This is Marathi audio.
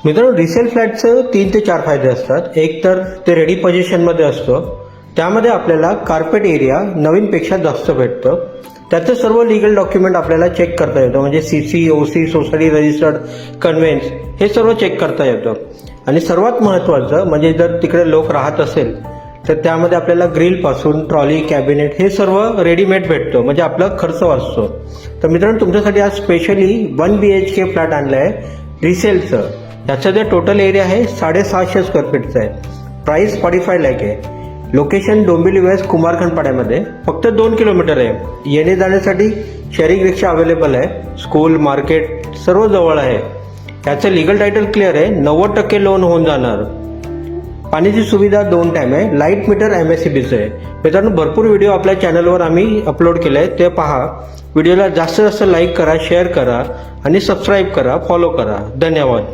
मित्रांनो, रिसेल फ्लॅटचं 3 ते 4 फायदे असतात. एक तर ते रेडी पोझिशनमध्ये असतं, त्यामध्ये आपल्याला कार्पेट एरिया नवीनपेक्षा जास्त भेटतं. त्याचं सर्व लिगल डॉक्युमेंट आपल्याला चेक करता येतं, म्हणजे CC, OC, society registered, conveyance हे सर्व चेक करता येतं. आणि सर्वात महत्त्वाचं म्हणजे जर तिकडे लोक राहत असेल तर त्यामध्ये आपल्याला ग्रिलपासून ट्रॉली, कॅबिनेट हे सर्व रेडीमेड भेटतं, म्हणजे आपला खर्च वाचतो. तर मित्रांनो, तुमच्यासाठी आज स्पेशली 1 BHK फ्लॅट आणलं आहे रिसेलचं. याचा जे टोटल एरिया आहे 650 स्क्वेअर फीटचा आहे. प्राइस 45 लाख आहे. लोकेशन डोंबिवली वेस्ट कुमारखंडपाड्यामध्ये, फक्त 2 किलोमीटर आहे. येणे जाण्यासाठी शेअरिंग रिक्षा अवेलेबल आहे. स्कूल, मार्केट सर्व जवळ आहे. याचं लिगल टायटल क्लिअर आहे. 90% लोन होऊन जाणार. पाण्याची सुविधा 2 टाइम आहे. लाईट मीटर MSEBीचं आहे. मित्रांनो, भरपूर व्हिडिओ आपल्या चॅनलवर आम्ही अपलोड केले आहे, ते पहा. व्हिडिओला जास्तीत जास्त लाईक करा, शेअर करा आणि सबस्क्राईब करा, फॉलो करा. धन्यवाद.